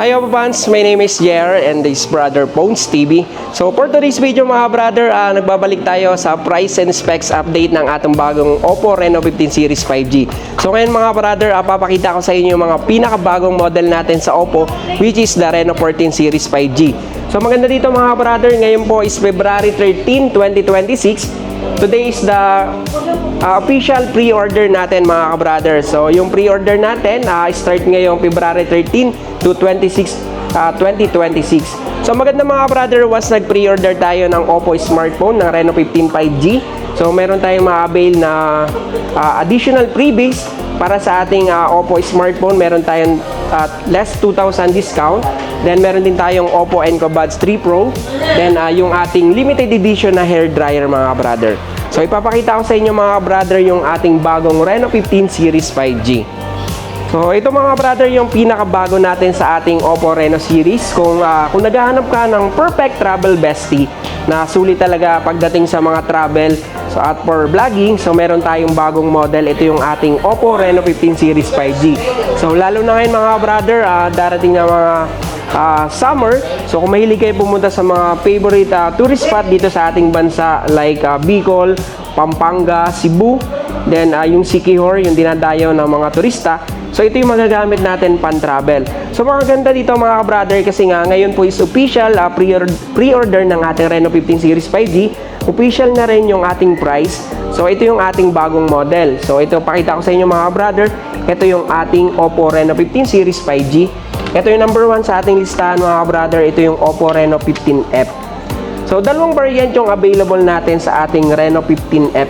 Hi Opapans, my name is JR and this is Brother Phones TV. So for today's video mga brother, nagbabalik tayo sa price and specs update ng atong bagong Oppo Reno 15 Series 5G. So ngayon mga brother, papakita ko sa inyo yung mga pinakabagong model natin sa Oppo, which is the Reno 14 Series 5G. So maganda dito mga brother, ngayon po is February 13, 2026. Today is the official pre-order natin mga brother. So yung pre-order natin start ngayong February 13 to 26, 2026. So maganda mga brother, once nag-pre-order tayo ng Oppo smartphone ng Reno 15 5G, so meron tayong ma-avail na additional freebies para sa ating Oppo smartphone. Meron tayong less 2,000 discount. Then meron din tayong Oppo EncoBuds 3 Pro. Then yung ating limited edition na hair dryer mga brother. So ipapakita ko sa inyo mga brother yung ating bagong Reno 15 Series 5G. So ito mga brother yung pinakabago natin sa ating Oppo Reno series. Kung naghahanap ka ng perfect travel bestie na sulit talaga pagdating sa mga travel, so at for vlogging, so meron tayong bagong model. Ito yung ating Oppo Reno 15 Series 5G. So lalo na ngayon mga brother, darating na mga summer. So kung mahilig kayo pumunta sa mga favorite tourist spot dito sa ating bansa like Bicol, Pampanga, Cebu, then yung Siquijor, yung dinadayo ng mga turista. So ito yung magagamit natin pan-travel. So maganda dito mga brother kasi nga ngayon po is official pre-order ng ating Reno 15 Series 5G. Official na rin yung ating price. So ito yung ating bagong model. So ito pakita ko sa inyo mga brother. Ito yung ating Oppo Reno 15 Series 5G. Ito yung number 1 sa ating listahan mga brother. Ito yung Oppo Reno 15F. So dalawang variant yung available natin sa ating Reno 15F.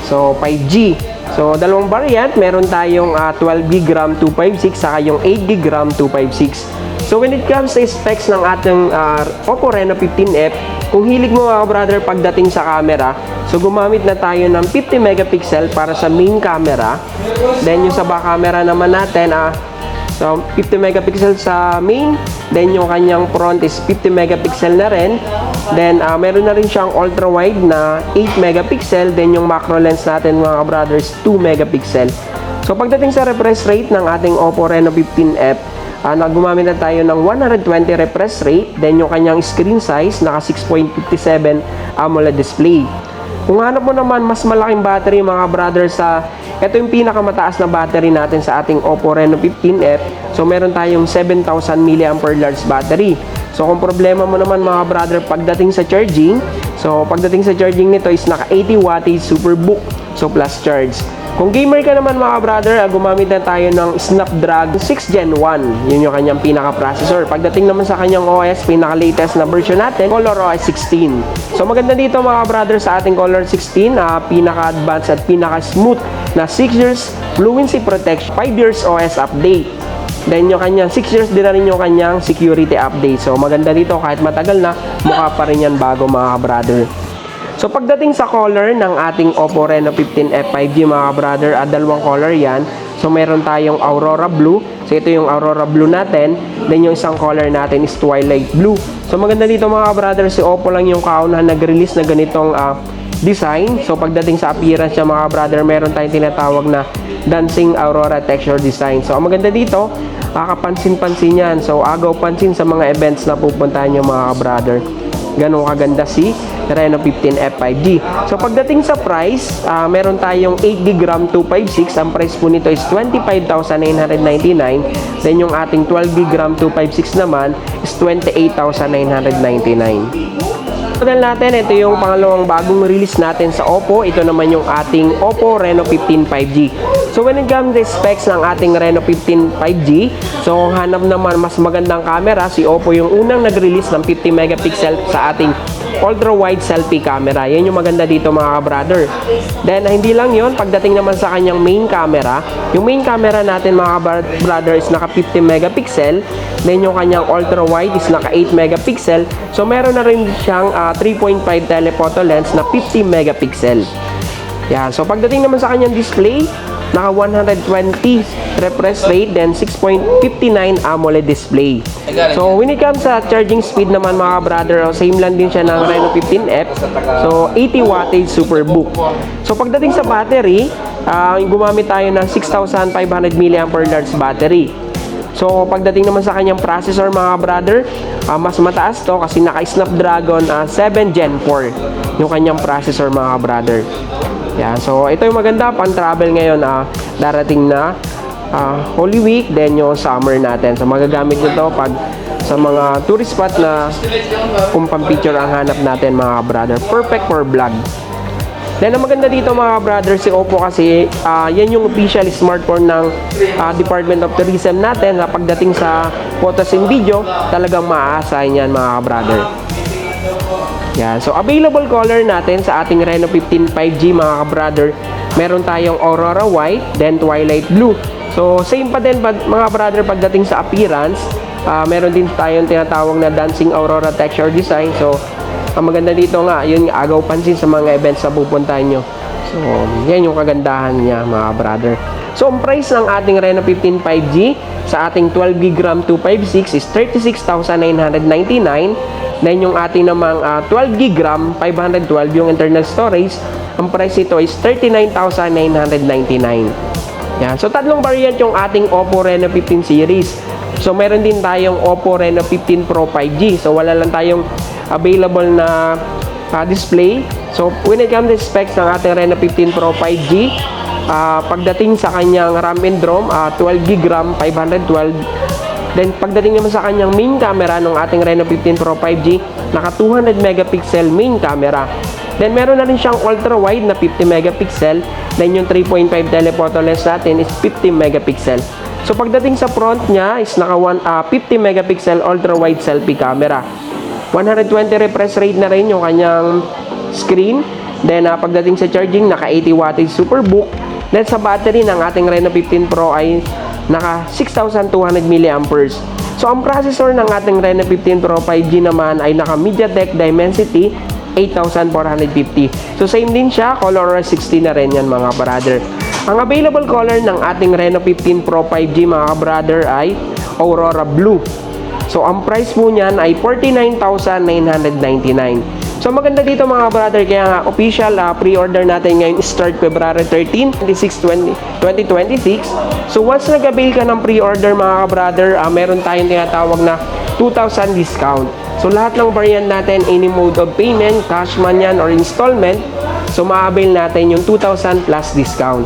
So 5G. So dalawang variant, meron tayong 12GB RAM 256 saka yung 8GB RAM 256. So when it comes sa specs ng ating Oppo Reno 15F, kung hilig mo mga brother pagdating sa camera, so gumamit na tayo ng 50 megapixel para sa main camera. Then yung sa back camera naman natin, so 50 megapixel sa main, then yung kanyang front is 50 megapixel na rin. Then meron na rin siyang ultra wide na 8 megapixel, then yung macro lens natin mga brothers 2 megapixel. So pagdating sa refresh rate ng ating Oppo Reno 15F, gumamit na tayo ng 120 refresh rate, then yung kanyang screen size naka 6.57 AMOLED display. Kung hanap mo naman mas malaking battery mga brothers, ito yung pinakamataas na battery natin sa ating Oppo Reno 15F. So meron tayong 7,000 mAh battery. So kung problema mo naman mga brother pagdating sa charging, so pagdating sa charging nito is naka 80 wattage Superbook, so plus charge. Kung gamer ka naman mga brother, gumamit na tayo ng Snapdragon 6 Gen 1. Yun yung kanyang pinaka-processor. Pagdating naman sa kanyang OS, pinaka-latest na version natin, ColorOS 16. So maganda dito mga brother sa ating Color 16, pinaka-advanced at pinaka-smooth na 6 years fluency protection, 5 years OS update. Then yung kanyang 6 years din na rin yung kanyang security update. So maganda dito kahit matagal na, mukha pa rin yan bago mga brother. So pagdating sa color ng ating Oppo Reno 15F 5G mga brother, dalawang color yan. So meron tayong Aurora Blue. So ito yung Aurora Blue natin. Then yung isang color natin is Twilight Blue. So maganda dito mga brother, si Oppo lang yung kaunahan nag-release na ganitong design. So pagdating sa appearance niya mga brother, meron tayong tinatawag na Dancing Aurora Texture Design. So ang maganda dito, kakapansin-pansin yan. So agaw pansin sa mga events na pupuntahan nyo mga brother. Ganun kaganda si Reno 15F 5G. So pagdating sa price, meron tayong 8GB RAM 256. Ang price po nito is 25,999. Then yung ating 12GB RAM 256 naman is 28,999. Model natin, ito yung pangalawang bagong release natin sa Oppo. Ito naman yung ating Oppo Reno 15 5G. So when it comes to specs ng ating Reno 15 5G, so kung hanap naman mas magandang camera, si Oppo yung unang nag-release ng 50 megapixel sa ating ultra wide selfie camera. Yan yung maganda dito mga brother. Then hindi lang yon, pagdating naman sa kanyang main camera, yung main camera natin mga brother is naka 50 megapixel. Then yung kanyang ultra wide is naka 8 megapixel. So meron na rin siyang 3.5 telephoto lens na 50 megapixel. Yan. So pagdating naman sa kanyang display, naka 120 refresh rate, then 6.59 AMOLED display. So when it comes sa charging speed naman mga brother, same lang din siya ng Reno 15F. So 80 wattage Superbook. So pagdating sa battery, gumamit tayo ng 6,500 mAh battery. So pagdating naman sa kanyang processor mga brother, mas mataas to kasi naka Snapdragon 7 Gen 4 yung kanyang processor mga brother. Yan. So ito yung maganda pang travel ngayon, darating na Holy Week, then yung summer natin. So magagamit nyo to pag sa mga tourist spot na kung pang-picture ang hanap natin mga brother. Perfect for vlog. Then ang maganda dito mga brother, si Oppo kasi yan yung official smartphone ng Department of Tourism natin. Pagdating sa photos and video, talagang maaasahan yan mga brother. Yan. So available color natin sa ating Reno 15 5G mga brother, meron tayong Aurora White, then Twilight Blue. So same pa din mga brother pagdating sa appearance. Meron din tayong tinatawag na Dancing Aurora Texture Design. So ang maganda dito nga, yun agaw pansin sa mga events na pupuntahan nyo. So yan yung kagandahan niya mga brother. So ang price ng ating Reno 15 5G sa ating 12GB RAM 256 is 36,999. Then yung ating namang 12GB RAM 512 yung internal storage, ang price ito is 39,999. Yan. So tatlong variant yung ating Oppo Reno 15 series. So meron din tayong Oppo Reno 15 Pro 5G. So wala lang tayong available na display. So when it comes to specs ng ating Reno 15 Pro 5G, pagdating sa kanyang RAM and ROM, 12GB RAM 512. Then pagdating naman sa kanyang main camera ng ating Reno 15 Pro 5G, naka 200 megapixel main camera. Then meron na rin siyang ultra wide na 50 megapixel. Then yung 3.5 telephoto lens natin is 50 megapixel. So pagdating sa front niya is naka 50 megapixel ultra wide selfie camera. 120 refresh rate na rin yung kanyang screen. Then pagdating sa charging, naka 80 wattage Superbook. Then sa battery ng ating Reno 15 Pro ay naka 6,200 mAh. So ang processor ng ating Reno 15 Pro 5G naman ay naka MediaTek Dimensity 8450. So same din siya, color 60 na rin yan mga brother. Ang available color ng ating Reno 15 Pro 5G mga brother ay Aurora Blue. So ang price po niyan ay 49,999. So maganda dito mga brother, kaya nga official pre-order natin ngayon start February 13, 2026. So once nag-avail ka ng pre-order mga brother, meron tayong tinatawag na 2,000 discount. So lahat ng variant natin, any mode of payment, cash man yan or installment, so ma-avail natin yung 2,000 plus discount.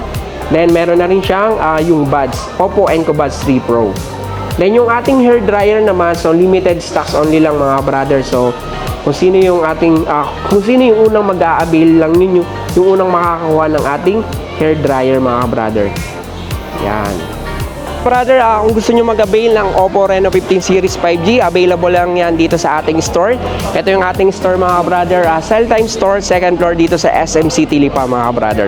Then meron na rin siyang yung buds, Oppo Enco Buds 3 Pro. Then yung ating hair dryer naman, so limited stocks only lang mga brother. So kung sino yung ating kung sino yung unang mag-a-avail lang yun yung unang makakakuha ng ating hair dryer mga brother. Yan. Brother, kung gusto nyo mag-avail ng Oppo Reno 15 Series 5G, available lang yan dito sa ating store. Ito yung ating store mga brother, Cell Time Store, second floor dito sa SM City Lipa mga brother.